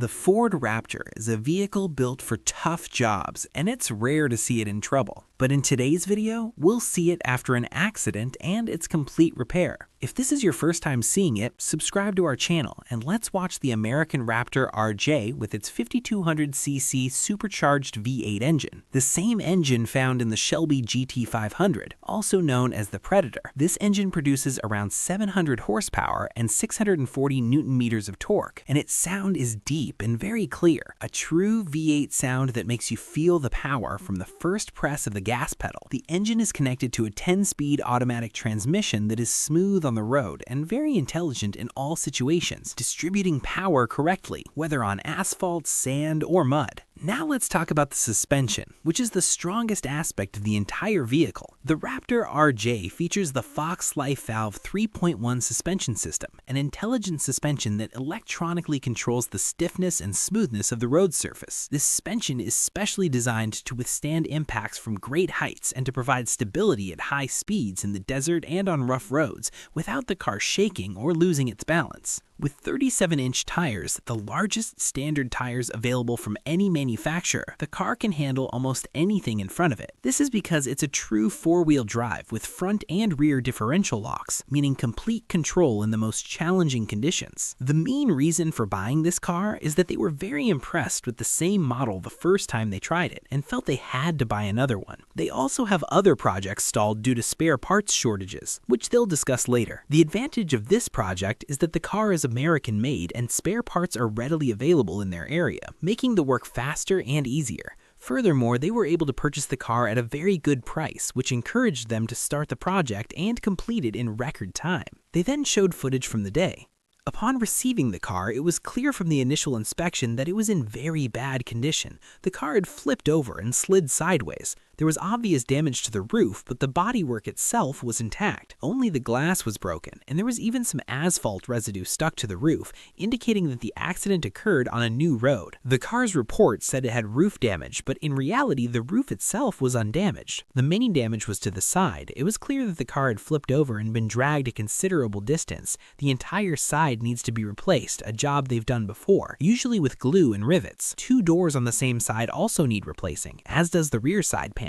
The Ford Raptor is a vehicle built for tough jobs, and it's rare to see it in trouble. But in today's video, we'll see it after an accident and its complete repair. If this is your first time seeing it, subscribe to our channel and let's watch the American Raptor RJ with its 5200cc supercharged V8 engine, the same engine found in the Shelby GT500, also known as the Predator. This engine produces around 700 horsepower and 640 newton meters of torque, and its sound is deep and very clear, a true V8 sound that makes you feel the power from the first press of the gas pedal. The engine is connected to a 10-speed automatic transmission that is smooth on the road and very intelligent in all situations, distributing power correctly, whether on asphalt, sand, or mud. Now let's talk about the suspension, which is the strongest aspect of the entire vehicle. The Raptor RJ features the Fox Life Valve 3.1 suspension system, an intelligent suspension that electronically controls the stiffness and smoothness of the road surface. This suspension is specially designed to withstand impacts from great heights and to provide stability at high speeds in the desert and on rough roads without the car shaking or losing its balance. With 37-inch tires, the largest standard tires available from any manufacturer, the car can handle almost anything in front of it. This is because it's a true four-wheel drive with front and rear differential locks, meaning complete control in the most challenging conditions. The main reason for buying this car is that they were very impressed with the same model the first time they tried it and felt they had to buy another one. They also have other projects stalled due to spare parts shortages, which they'll discuss later. The advantage of this project is that the car is American-made and spare parts are readily available in their area, making the work faster and easier. Furthermore, they were able to purchase the car at a very good price, which encouraged them to start the project and complete it in record time. They then showed footage from the day. Upon receiving the car, it was clear from the initial inspection that it was in very bad condition. The car had flipped over and slid sideways. There was obvious damage to the roof, but the bodywork itself was intact. Only the glass was broken, and there was even some asphalt residue stuck to the roof, indicating that the accident occurred on a new road. The car's report said it had roof damage, but in reality, the roof itself was undamaged. The main damage was to the side. It was clear that the car had flipped over and been dragged a considerable distance. The entire side needs to be replaced, a job they've done before, usually with glue and rivets. Two doors on the same side also need replacing, as does the rear side panel.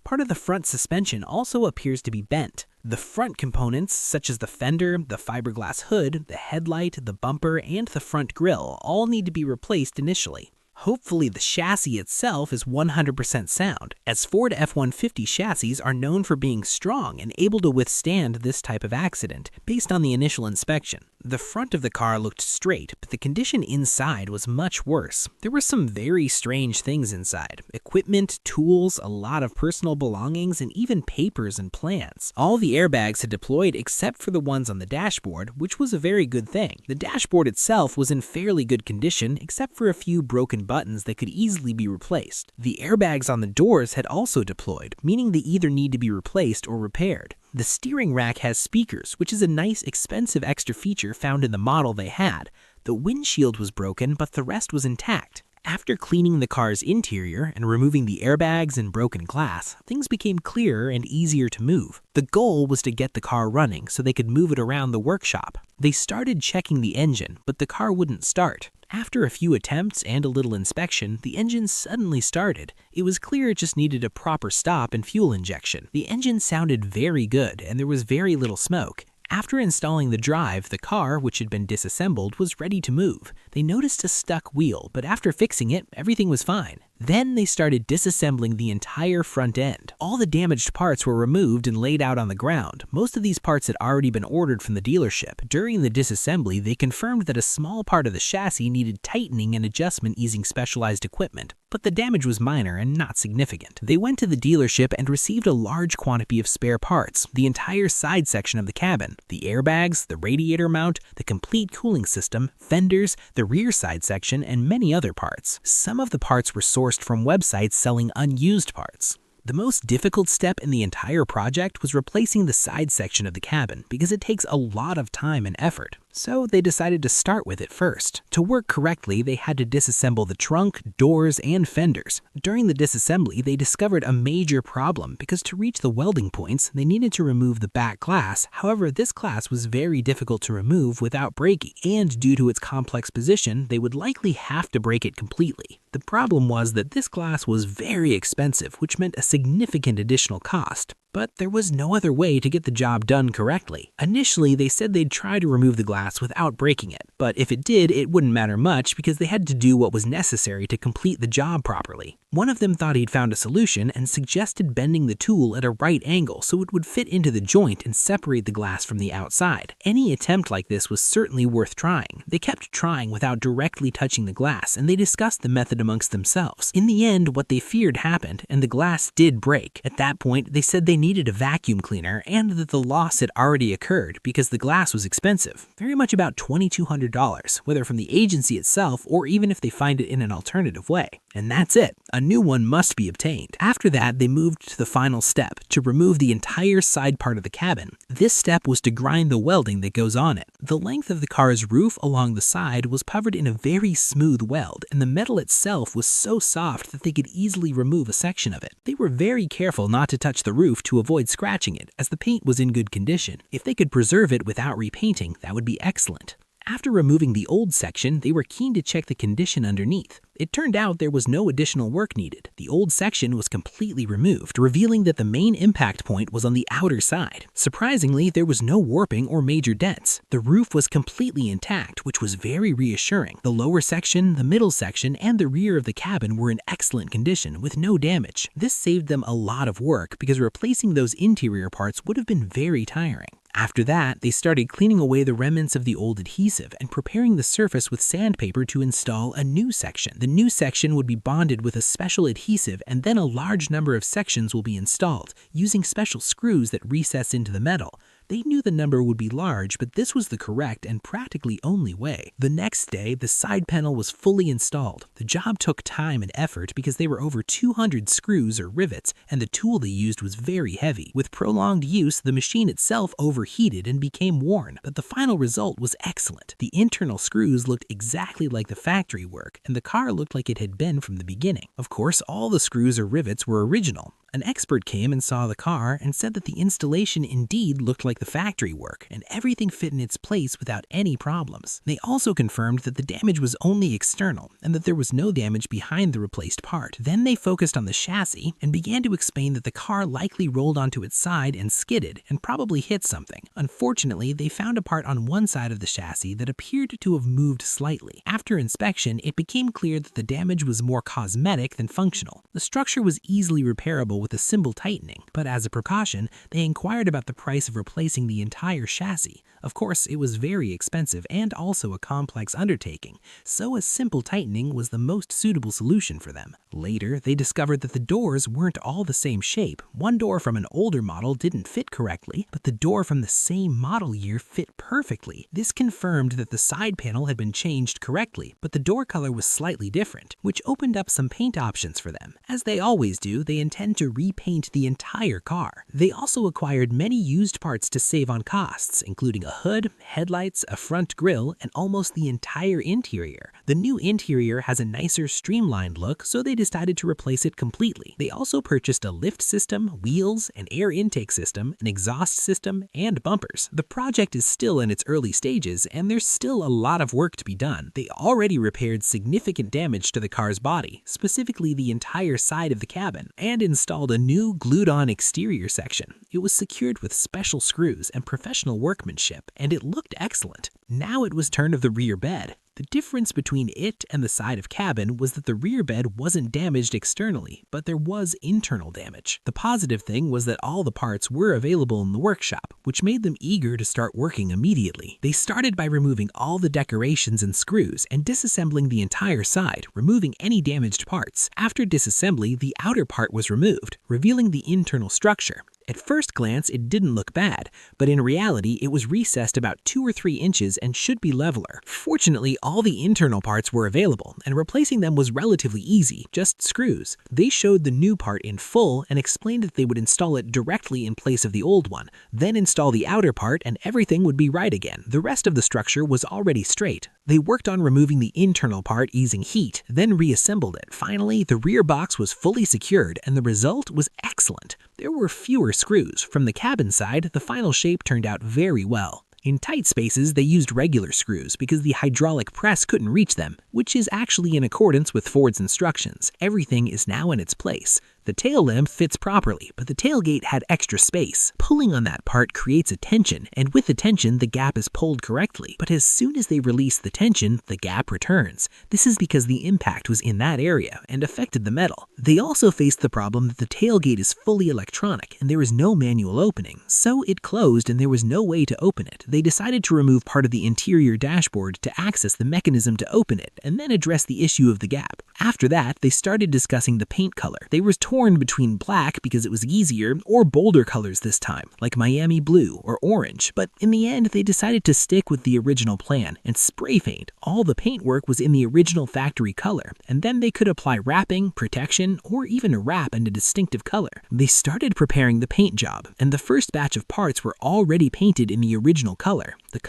Part of the front suspension also appears to be bent. The front components, such as the fender, the fiberglass hood, the headlight, the bumper, and the front grille, all need to be replaced initially. Hopefully the chassis itself is 100% sound, as Ford F-150 chassis are known for being strong and able to withstand this type of accident, based on the initial inspection. The front of the car looked straight, but the condition inside was much worse. There were some very strange things inside. Equipment, tools, a lot of personal belongings, and even papers and plans. All the airbags had deployed except for the ones on the dashboard, which was a very good thing. The dashboard itself was in fairly good condition, except for a few broken buttons that could easily be replaced. The airbags on the doors had also deployed, meaning they either need to be replaced or repaired. The steering rack has speakers, which is a nice, expensive extra feature found in the model they had. The windshield was broken, but the rest was intact. After cleaning the car's interior and removing the airbags and broken glass, things became clearer and easier to move. The goal was to get the car running so they could move it around the workshop. They started checking the engine, but the car wouldn't start. After a few attempts and a little inspection, the engine suddenly started. It was clear it just needed a proper stop and fuel injection. The engine sounded very good and there was very little smoke. After installing the drive, the car, which had been disassembled, was ready to move. They noticed a stuck wheel, but after fixing it, everything was fine. Then they started disassembling the entire front end. All the damaged parts were removed and laid out on the ground. Most of these parts had already been ordered from the dealership. During the disassembly, they confirmed that a small part of the chassis needed tightening and adjustment using specialized equipment, but the damage was minor and not significant. They went to the dealership and received a large quantity of spare parts, the entire side section of the cabin, the airbags, the radiator mount, the complete cooling system, fenders, the rear side section, and many other parts. Some of the parts were sourced from websites selling unused parts. The most difficult step in the entire project was replacing the side section of the cabin because it takes a lot of time and effort. so they decided to start with it first. To work correctly, they had to disassemble the trunk, doors, and fenders. During the disassembly, they discovered a major problem because to reach the welding points, they needed to remove the back glass. However, this glass was very difficult to remove without breaking, and due to its complex position, they would likely have to break it completely. The problem was that this glass was very expensive, which meant a significant additional cost. But there was no other way to get the job done correctly. Initially, they said they'd try to remove the glass without breaking it, but if it did, it wouldn't matter much because they had to do what was necessary to complete the job properly. One of them thought he'd found a solution and suggested bending the tool at a right angle so it would fit into the joint and separate the glass from the outside. Any attempt like this was certainly worth trying. They kept trying without directly touching the glass, and they discussed the method amongst themselves. In the end, what they feared happened, and the glass did break. At that point, they said they needed a vacuum cleaner and that the loss had already occurred because the glass was expensive, very much about $2,200, whether from the agency itself or even if they find it in an alternative way. And that's it. A new one must be obtained. After that, they moved to the final step, to remove the entire side part of the cabin. This step was to grind the welding that goes on it. The length of the car's roof along the side was covered in a very smooth weld, and the metal itself was so soft that they could easily remove a section of it. They were very careful not to touch the roof to avoid scratching it, as the paint was in good condition. If they could preserve it without repainting, that would be excellent. After removing the old section, they were keen to check the condition underneath. It turned out there was no additional work needed. The old section was completely removed, revealing that the main impact point was on the outer side. Surprisingly, there was no warping or major dents. The roof was completely intact, which was very reassuring. The lower section, the middle section, and the rear of the cabin were in excellent condition, with no damage. This saved them a lot of work because replacing those interior parts would have been very tiring. After that, they started cleaning away the remnants of the old adhesive and preparing the surface with sandpaper to install a new section. The new section would be bonded with a special adhesive, and then a large number of sections will be installed, using special screws that recess into the metal. They knew the number would be large, but this was the correct and practically only way. The next day, the side panel was fully installed. The job took time and effort because they were over 200 screws or rivets, and the tool they used was very heavy. With prolonged use, the machine itself overheated and became worn, but the final result was excellent. The internal screws looked exactly like the factory work, and the car looked like it had been from the beginning. Of course, all the screws or rivets were original. An expert came and saw the car and said that the installation indeed looked like the factory work, and everything fit in its place without any problems. They also confirmed that the damage was only external and that there was no damage behind the replaced part. Then they focused on the chassis and began to explain that the car likely rolled onto its side and skidded and probably hit something. Unfortunately, they found a part on one side of the chassis that appeared to have moved slightly. After inspection, it became clear that the damage was more cosmetic than functional. The structure was easily repairable with a simple tightening, but as a precaution, they inquired about the price of replacing the entire chassis. Of course, it was very expensive and also a complex undertaking, so a simple tightening was the most suitable solution for them. Later, they discovered that the doors weren't all the same shape. One door from an older model didn't fit correctly, but the door from the same model year fit perfectly. This confirmed that the side panel had been changed correctly, but the door color was slightly different, which opened up some paint options for them. As they always do, they intend to repaint the entire car. They also acquired many used parts to save on costs, including a hood, headlights, a front grille, and almost the entire interior. The new interior has a nicer, streamlined look, so they decided to replace it completely. They also purchased a lift system, wheels, an air intake system, an exhaust system, and bumpers. The project is still in its early stages, and there's still a lot of work to be done. They already repaired significant damage to the car's body, specifically the entire side of the cabin, and installed a new glued-on exterior section. It was secured with special screws and professional workmanship, and it looked excellent. Now it was turn of the rear bed. The difference between it and the side of cabin was that the rear bed wasn't damaged externally, but there was internal damage. The positive thing was that all the parts were available in the workshop, which made them eager to start working immediately. They started by removing all the decorations and screws and disassembling the entire side, removing any damaged parts. After disassembly, the outer part was removed, revealing the internal structure. At first glance, it didn't look bad, but in reality, it was recessed about 2 or 3 inches and should be leveler. Fortunately, all the internal parts were available, and replacing them was relatively easy, just screws. They showed the new part in full and explained that they would install it directly in place of the old one, then install the outer part and everything would be right again. The rest of the structure was already straight. They worked on removing the internal part using heat, then reassembled it. Finally, the rear box was fully secured and the result was excellent. There were fewer screws. From the cabin side, the final shape turned out very well. In tight spaces, they used regular screws because the hydraulic press couldn't reach them, which is actually in accordance with Ford's instructions. Everything is now in its place. The tail lamp fits properly, but the tailgate had extra space. Pulling on that part creates a tension, and with the tension, the gap is pulled correctly. But as soon as they release the tension, the gap returns. This is because the impact was in that area and affected the metal. They also faced the problem that the tailgate is fully electronic and there is no manual opening, so it closed and there was no way to open it. They decided to remove part of the interior dashboard to access the mechanism to open it and then address the issue of the gap. After that, they started discussing the paint color. They were torn between black because it was easier or bolder colors this time, like Miami blue or orange, but in the end they decided to stick with the original plan and spray paint. All the paintwork was in the original factory color, and then they could apply wrapping, protection, or even a wrap in a distinctive color. They started preparing the paint job, and the first batch of parts were already painted in the original color. The